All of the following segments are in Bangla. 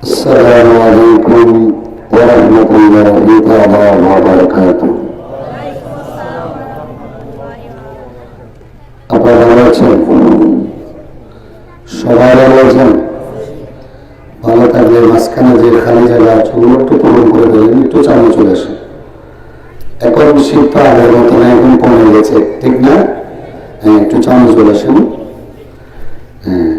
السلام عليكم ورحمة الله تعالى وبركاته. আপনারা ভালো আছেন? সবাই ভালো আছেন? ভালো থাকলে মাঝখানে যে খালি জায়গা আছে ওগুলো একটু পূরণ করে দেবেন, একটু চালিয়ে চলে আসেন। এখন শীতটা আগের মতো না, এখন কমে গেছে, ঠিক না? হ্যাঁ, একটু চালিয়ে চলে আসেন। হ্যাঁ,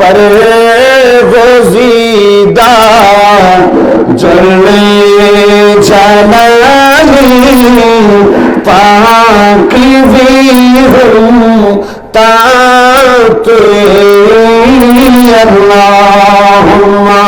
पर गोजीदा जलने जलाली पाक भी हूँ ताके अल्लाहुम्मा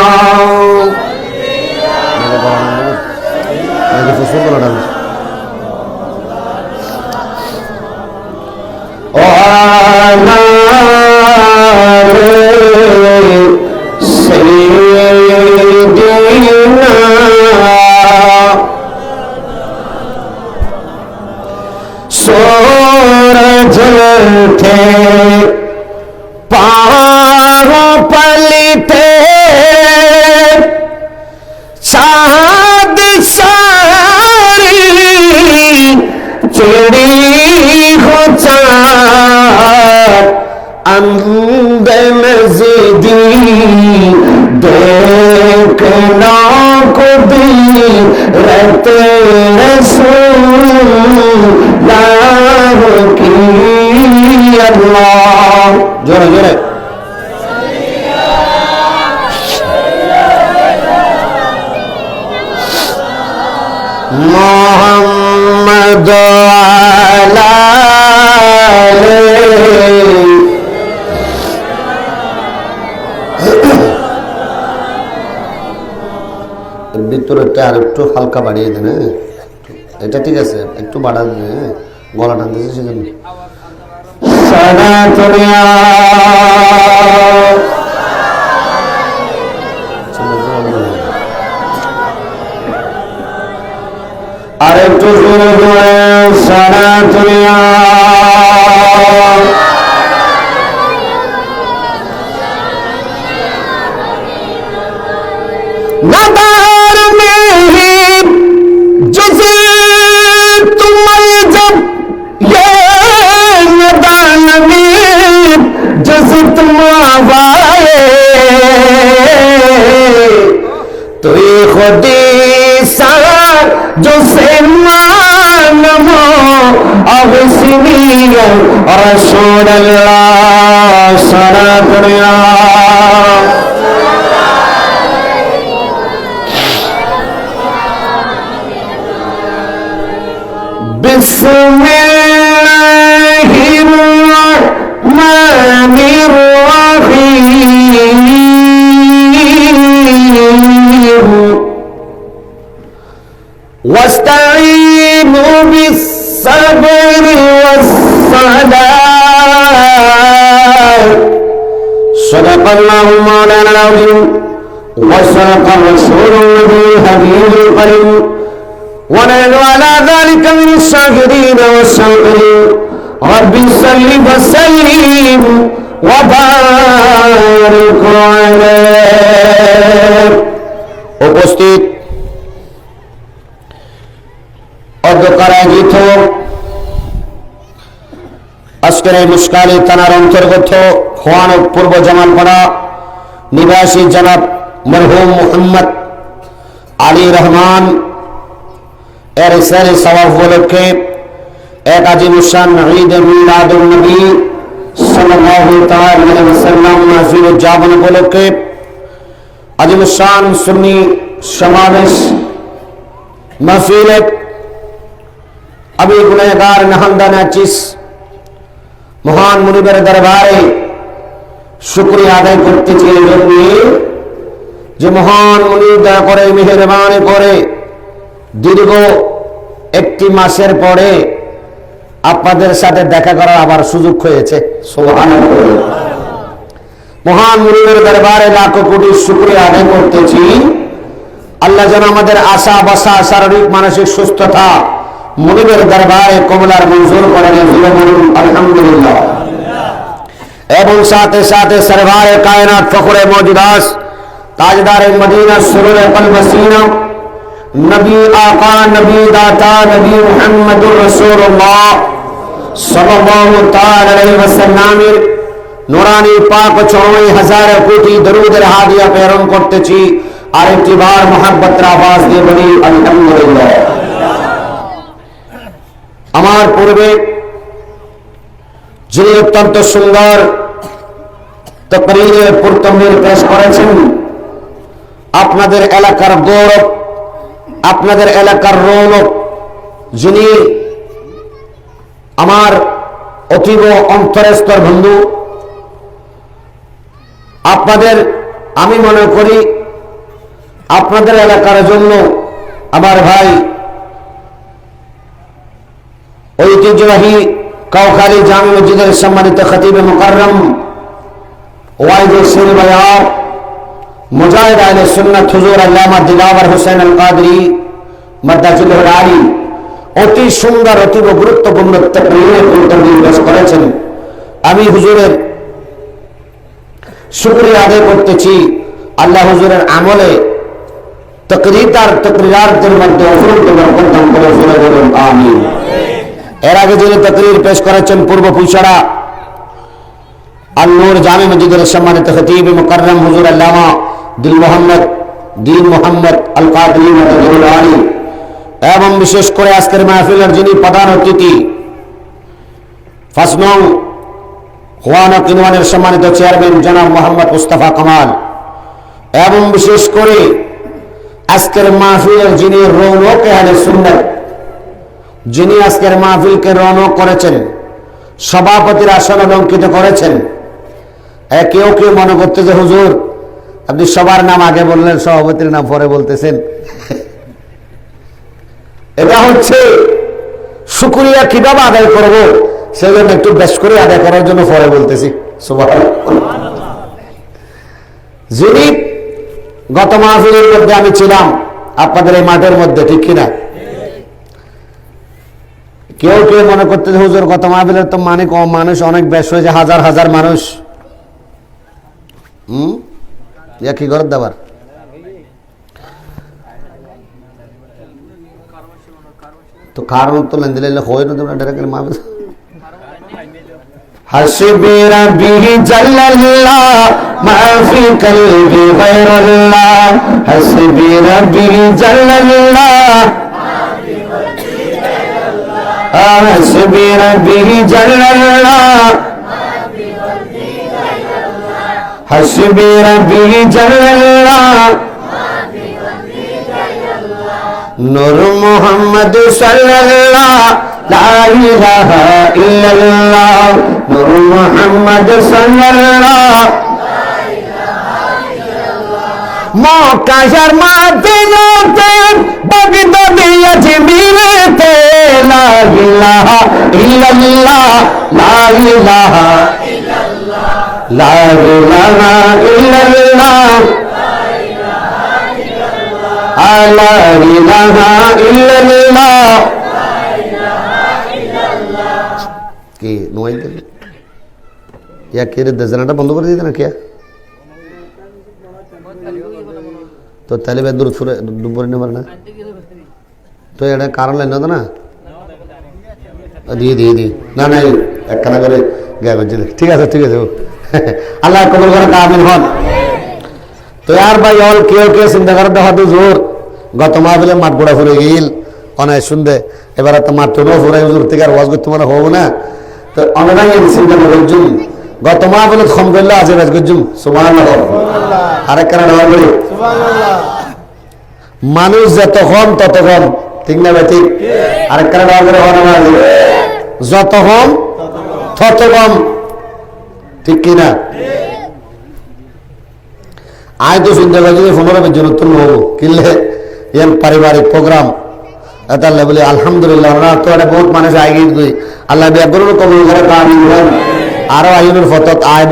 सूरज थे पाँव पलटे चाँद सारी चिड़ी हो चाँद अंदर मज़ीदी देखना को भी रहते रसूलुल्लाह की अल्लाह जोरे जोरे मोहम्मद आला ভিতরটা আর একটু হালকা বাড়িয়ে দেন। এটা ঠিক আছে, একটু বাড়া দেন, গলা টানতেছে সেজন্য। আর একটু জোরে জোরে সারা দুনিয়া नदार में ही जैसे तुम जब ये नदान में जैसे तुम आवाए तो ये खुदी सा जो से मानमो अब सिनिया रसूल अल्लाह सरा दुनिया واستعينوا بالصبر والصلاة صدق الله مولانا العظيم وصدق رسول النبي الحبيب الكريم ونحن على ذلك من الشاهدين والشاكرين رب صل وسلم وبارك عليه উপস্থিত অধ্যক্ষারাজিত আজকের এই মুশকালি থানার অন্তর্গত খোয়ানো পূর্ব জামালপাড়া নিবাসী জনাব মরহুম মোহাম্মদ আলী রহমান এর ইসলামী সওয়াব উপলক্ষে এক আজিমুশান ঈদ মিলাদুন নবী সাল্লাল্লাহু তাআলা আলাইহি ওয়াসাল্লাম মাহফিল উদযাপন উপলক্ষে আজিমুশান সুন্নি সমাবেশ মাহফিলে আমি গুনাহগার নাহান্দা নাচিস মহান মুনিবের দরবারে শুকরিয়া আদায় করতেছি এই জন্য যে মহান মুনিব দয়া করে মেহেরবানি করে দীর্ঘ একটি মাসের পরে আপনাদের সাথে দেখা করার আবার সুযোগ হয়েছে। সুবহানাল্লাহ। মহান মুনিবের দরবারে লাখো কোটি শুকরিয়া আদায় করতেছি। আল্লাহ যেন আমাদের আশা বাসা শারীরিক মানসিক সুস্থতা মুনিবের দরবারে কবুলার মঞ্জুর করেন। আলহামদুলিল্লাহ। এবং সাথে সাথে সরওয়ারে কায়নাত ফখরে মওজুদাত ताजदार मदीना सुरूर कल्ब सीना नबी आका नबी दाता नबी मुहम्मदुर रसूलुल्लाह सल्लल्लाहु ताला अलैहि वसल्लम नूरानी पाक 54,000 कोटि दरूদের হাদিয়া প্রেরণ করতেছি। আরেকটি বার মোহাব্বতের আওয়াজ দিয়ে বলি আলহামদুলিল্লাহ। আমার পূর্বে যিনি অত্যন্ত সুন্দর তাকরীরের প্রথমে পেশ করেছেন আপনাদের এলাকার গৌরব, আপনাদের এলাকার রৌনক, যিনি আমার অতীব অন্তরস্থর বন্ধু। আপনাদের আমি মনে করি আপনাদের এলাকার জন্য আমার ভাই ঐতিহ্যবাহী কাউখালী জামে মসজিদের সম্মানিত খতিবে মুকাররম ওয়াইদে শের বায়ার মুজাহিদ আহলে সুন্নাত হুজুর আল্লামা দিলাওয়ার হোসেন আল কাদরি মাদ্দাজিলুল আলী অতি সুন্দর অতি গুরুত্বপূর্ণ তাকরীরের পেশ করেছেন। আমি হুজুরের শুকরিয়া আদায় করতেছি। আল্লাহ হুজুরের আমলে তাকরীরাতের মধ্যে অফুরন্ত বরকত দান করে ফেলে বলুন আমিন। এর আগে যিনি তাকরীর পেশ করেছেন পূর্ব পুইছড়া আল নূর জামে মসজিদের সম্মানিত খতিব মুকাররম হুজুর আল্লামা দিন মোহাম্মদ আল কাদরি মাদ্দাজিলুল আলী, এবং বিশেষ করে আজকের মাহফিলের যিনি প্রধান অতিথি 5 নং ওয়ানা ইউনিয়নের সম্মানিত চেয়ারম্যান জনাব মোহাম্মদ মুস্তাফা কামাল, এবং বিশেষ করে আজকের মাহফিলের যিনি রৌনক আহলে সুন্নাত, যিনি আজকের মাহফিলকে রৌনক করেছেন, সভাপতির আসন অলঙ্কিত করেছেন। কেউ কেউ মনে করতে যে হুজুর আপনি সবার নাম আগে বললেন, সভাপতির নাম পরে বলতেছেন। এটা হচ্ছে শুকরিয়া কিভাবে আদায় করব সেজন্য একটু বেশ করে আদায় করার জন্য পরে বলতেছি। সুবহানাল্লাহ। যিনি গত মাহফিলের মধ্যে আমি ছিলাম আপনাদের এই মাঠের মধ্যে, ঠিক কিনা? কেউ কেউ মনে করতে হুজুর গত মাহফিলের তো মানে কম, মানুষ অনেক বেশ হয়েছে, হাজার হাজার মানুষ। কি করার দাবার তো কারণ তো লেন দিলে হয় না তোমরা ডাইরেক্ট মাহফিল। হাসবি রাব্বি জাল্লাল্লাহ মা ফি কলবি গায়রুল্লাহ, হাসবি রাব্বি জাল্লাল্লাহ হাসবি রাব্বি জাল্লাল্লাহ হাসবি রাব্বি জাল্লাল্লাহ নূর মুহাম্মদ সাল্লাল্লাহ লা ইলাহা ইল্লাল্লাহ নূর মুহাম্মদ সাল্লাল্লাহ লা ইলাহা ইল্লাল্লাহ মক্কার মদিনাতে বাগদাদে আজমিরেতে লা ইলাহা ইল্লাল্লাহ লা ইলাহা ইল্লাল্লাহ লা ইলাহা ইল্লাল্লাহ লা ইলাহা ইল্লাল্লাহ কি নোয়াই দিল ইয়া কেরে দজনাটা বন্ধ করে দিতে না কি তো তাহলে দূর ছুড়ে দুপুরে নেবার না তো এটা কারণ লাইন না দিয়ে দিয়ে দিয়ে না না একখানা করে গায়ে বাজছে। ঠিক আছে ঠিক আছে, আল্লাহ কবুল করে আমিন হন। তো আর ভাই অল কেউ কেউ চিন্তা করে দেখা তো জোর গত মাহফিলে মাঠ গোড়া ফুরে গিল অনেক শুনবে, এবার তো মাঠ তো ফুরে জোর থেকে আর ওয়াজ করতে মানে হবো না। তো অনেক চিন্তা করছুম গত মাহফিলে কম করলে আজ বাজ করছুম সুবহানাল্লাহ আরেক কারণ বলি মানুষ যত কম তত কম, ঠিক না ভাই? ঠিক। আরেক কারণ যত কম তত কম, ঠিক কিনা? আয় তো চিন্তা করছি 15 জন উত্তর হবো কিনলে এর পারিবারিক প্রোগ্রাম তাহলে বলি আলহামদুলিল্লাহ ওরা তো একটা বহুত মানুষ আগে দিই আল্লাহ ব্যাগুলো কবুল করে আরো আইনের ফতত আইব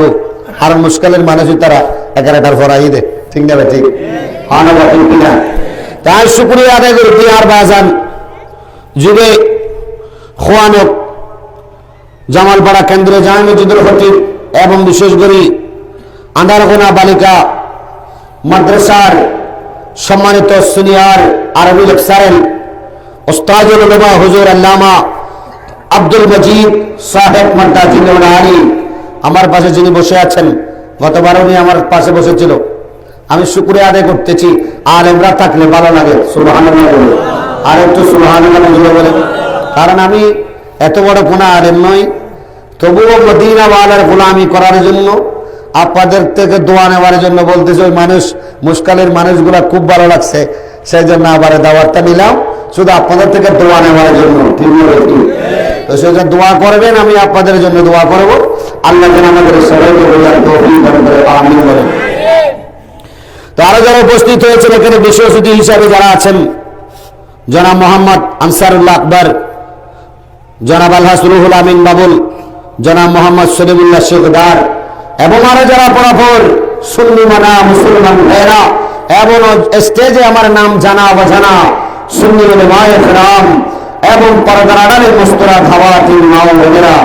আর মুশকিলের মানুষ তারা একার পর আই দে, ঠিক না ভাই? ঠিক। ঠিক কিনা? তাই শুকরিয়া আদায় করি আর বাজান যুগে খোয়ানক জামালপাড়া কেন্দ্রে জামে মসজিদের খতিব এবং বিশেষ করে আন্দারগোনা বালিকা মাদ্রাসার সম্মানিত সিনিয়র আরবি লেকচারের ওস্তাদুল উলামা হুজুর আল্লামা আব্দুল মজিদ সাহেব মাদ্দাজিলুল আলী আমার পাশে যিনি বসে আছেন, গতবারও উনি আমার পাশে বসেছিল। আমি শুকরিয়া আদায় করতেছি। আলেমরা থাকলে ভালো লাগে, সুবহানাল্লাহ বলে আর একটু সুবহানাল্লাহ বলে, কারণ আমি এত বড় কোনো আলেম নই, তবুও মদিনাওয়ালার গোলামি করার জন্য আপনাদের থেকে দোয়া নেওয়ার জন্য বলতেছে। ওই মানুষ মুশকালের মানুষগুলা খুব ভালো লাগছে, সেই জন্য আবার দাওয়াতটা নিলাম শুধু আপনাদের থেকে দোয়া নেওয়ার জন্য। ঠিক বলেছি? তো সেটা দোয়া করবেন, আমি আপনাদের জন্য দোয়া করব। আল্লাহ যেন আমাদের সবাইকে বোঝার তৌফিক দান করে, আমিন বলেন। তো আরো যারা উপস্থিত হয়েছেন এখানে বিশেষ অতিথি হিসাবে যারা আছেন, জনাব মোহাম্মদ আনসারুল্লাহ আকবর, জনাব আলহাজ রুহুল আমিন বাবুল, জনাব মোহাম্মদ সলিমুল্লাহ শেখদার এবং আরো যারা পরাপর সুন্নি মানা মুসলমান ভাইরা এবং স্টেজে আমার নাম জানা অজানা সুন্নি উলামায়ে কেরাম এবং পর্দার আড়ালে মুস্তরা খাওয়াতিন মা ও বোনেরা,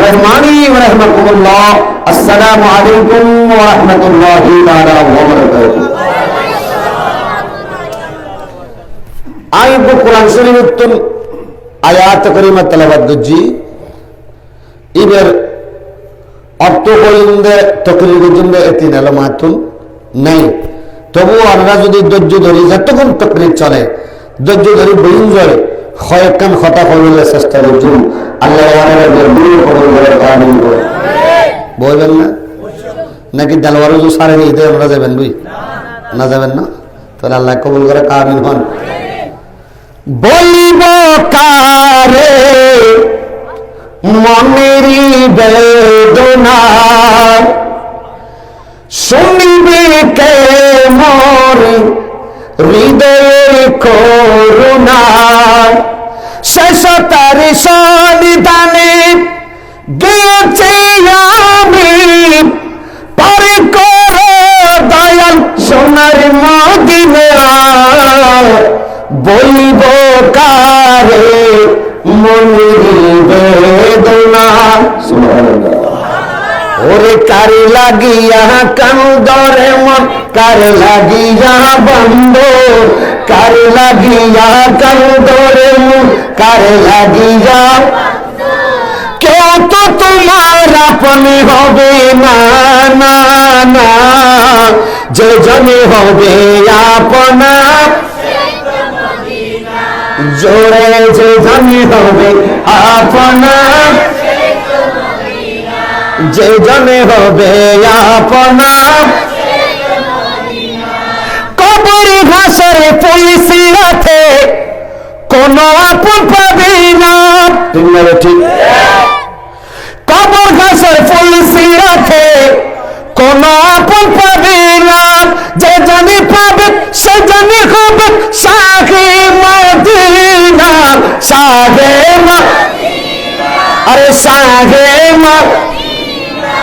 রহমানি ওয়া রাহমাতুল্লাহ, আসসালামু আলাইকুম ওয়া রাহমাতুল্লাহি তাআলা ওয়া বারাকাতুহু। আইবু কোরআন শরীফুন আয়াত কারিমা তেলাওয়াত করছি। এবার অর্থ করিন্দে তকরির জন্য এতিন আলামাতুন নাই, তবুও আমরা যদি ধৈর্য ধরি, যতক্ষণ তকরির চলে ধৈর্য ধরি বইন যায় কয়েকখান কথা বললে চেষ্টা করছি। আল্লাহ বলবেন না নাকি দেলওয়ার সারে নিতে আমরা যাবেন বুঝ না, যাবেন না? তাহলে আল্লাহ কবুল করে কামিল হন। বলিব কারে মনেরি বেদনা, শুনিবে কে মোর হৃদয়ের করুণা, শেষ তার সন্ধানে গিয়েছি আমি, পারে করো দয়াল সোনার মদিনা, বলিব কারে মনের বেদনা। ওরে কার লাগিয়া কান্দরে মন, কার লাগিয়া বন্ধ, কার লাগিয়া কান্দরে মন, কার লাগিয়া, কেউ তো তোমার আপন হবে না, না না, যে জনে হবে আপনা জোরে, যে জনে হবে আপনা, যে জনে হবে আপনা, কবর ঘাসের পুলিশি রাখে কোন আপন পাবে না। ঠিক, কবর ঘাসের পুলিশি রাখে কোন আপন পাবে না, যে জানি পাবে সে জানি হবে শাহে মদিনা, শাহে মদিনা, আরে শাহে মদিনা,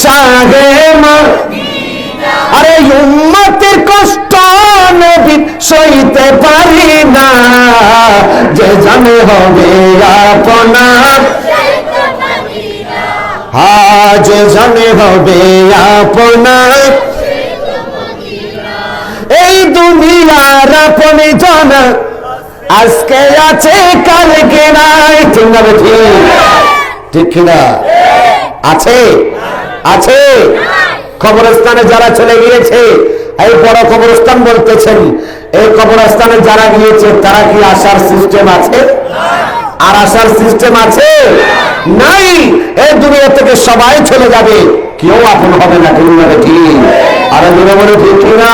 শাহে মদিনা, আরে উম্মতের কষ্ট নবী সইতে পারি না, যে জানে হবে আপনা, আজ জানে হবে আপনা, এই দুনিয়ার আপনি জানা আজকে আছে কালকে নাই। ঠিক না? ঠিক কিনা? আছে, আছে। কবরস্থানে যারা চলে গিয়েছে, এই বড় কবরস্থান বলতেছেন, এই কবরস্থানে যারা গিয়েছে তারা কি আসার সিস্টেম আছে? আর আসার সিস্টেম আছে? নাই। এই দুনিয়া থেকে সবাই চলে যাবে, কেউ আপন হবে না। ঠিক না? ঠিক। আর দূরে বলে ঠিক কিনা?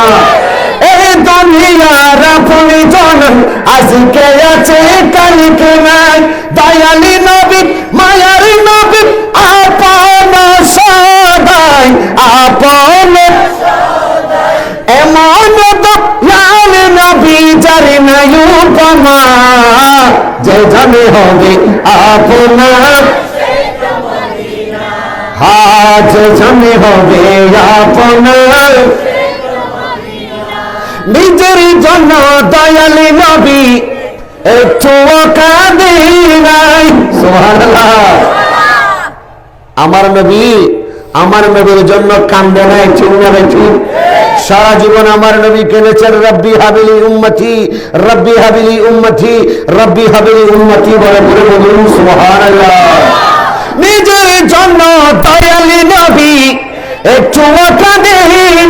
এই দুনিয়ার আপনি জানেন আজকে আছে কালকে নাই, দয়ালি নবী মায়ার নবী আপন সদাই, আপন এমন দয়াল নবী যার নাই উপমা, যে জানে হবে আপনা, আজ জানে হবে আপনা, নিজের জন্য দয়ালি নবী একটু কাঁদে নাই। সুবহানাল্লাহ। আমার নবী আমার নবীর জন্য কান্দে নাই। ঠিক না? ঠিক। সারা জীবন আমার নবী কেঁদেছেন, রব্বি হাবিলি উম্মতি, রব্বি হাবিলি উম্মতি, রব্বি হাবিলি উম্মতি বলে বলে বলুন সুবহানাল্লাহ। নিজের জন্য দয়ালি নবী একটু কাঁদে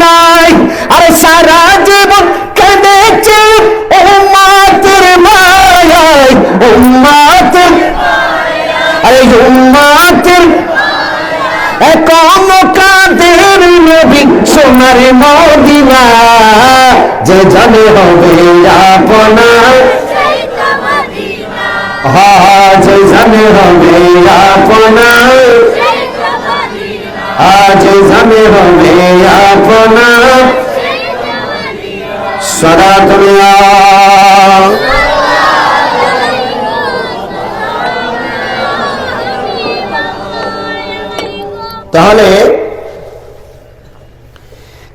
নাই, আর সারা জীবন কেঁদেছে উম্মতের মায়ায়, উম্মতের, আরে উম্মতের এখন কাঁদের আমার মদিনা যে জানে হবে আপনা যে জানে হবে আপনা আজ জানে হবে আপনা সারা দুনিয়া তাহলে